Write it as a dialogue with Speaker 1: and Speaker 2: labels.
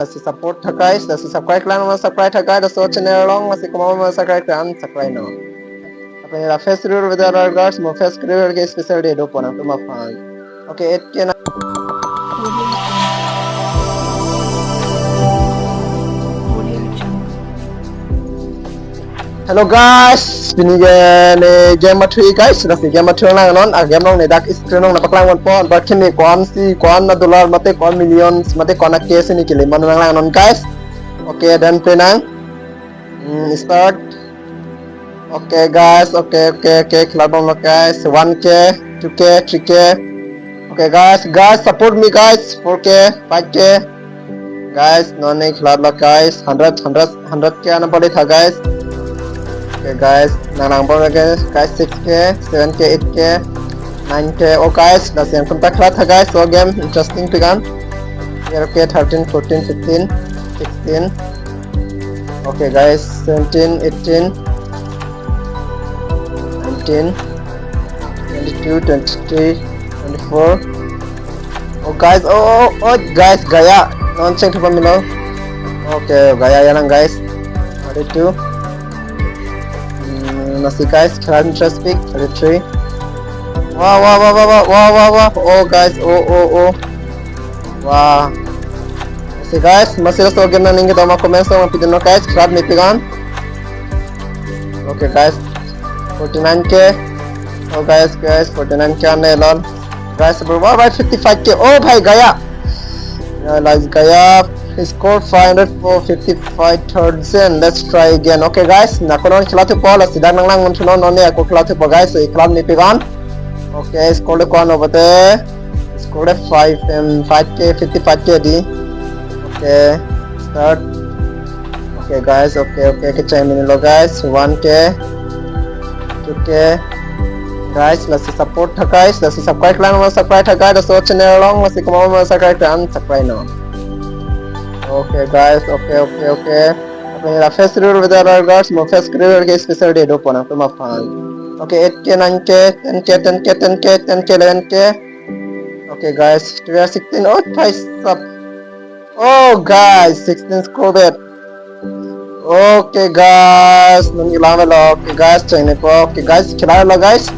Speaker 1: Masih support tha guys, masih subscribe lang mas subscribe tha guys, so channel long masih kumawa mas subscribe kan subscribe no. Apa ni la face review with other guys, mo face review ke special day do pona to ma fan. Okay, it can Hello guys, binigyan ni game matui guys, nasi game matui lang non, game nong ni dak screen nong napaklang one pon, but kini kuan si kuan na dollar mate kuan millions mate kuan na case ni kili man lang non guys. Okay, dan penang start. Okay guys, okay kelabang lo guys, 1k, 2k, 3k. Okay guys, support me guys, 4k, 5k. Guys, non ni kelab lo guys, 100k na padi tha guys. Okay guys, nang guys 6k, 7k, 8k, 9k. Oh guys, nasi yang kontak lah guys. So game interesting pegan. Here okay 13, 14, 15, 16. Okay guys, 17, 18, 19, 22, 23, 24. Oh guys, oh guys, gaya. Non check pa milo. Okay, gaya yan lang guys. 32. Masih guys, kalian interest pick 33. Wow. Oh guys, oh. Wah. Masih guys, masih so game na ningi tama comments tama pidino guys, kalian nipigan. Okay guys, 49k. Oh guys, 49k ane lol. Guys, berapa? 55k. Oh bhai gaya. Guys gaya. Score 500 for 55,000. Let's try again. Okay guys, nakonon kelate pola sidang nang muntuno none aku kelate po guys. So iklan ni pigan. Okay, score ko ano bate? Score 5k 55k di. Okay, start. Okay guys, okay kecai minilo guys. 1k 2k. Guys, masih support tha guys, masih subscribe lang mas subscribe tha guys. So channel long masih kumawa mas subscribe kan subscribe no. Okay guys, okay. Apa ni la face review with other guys, mo face review ke special day do pona to ma fan. Okay, 8k, 9k, 10k, 11k. Okay guys, 16. Oh, price up. Oh guys, 16 score bet. Okay guys, nung ilang lo. Okay guys, chain po. Okay guys, kila lo guys.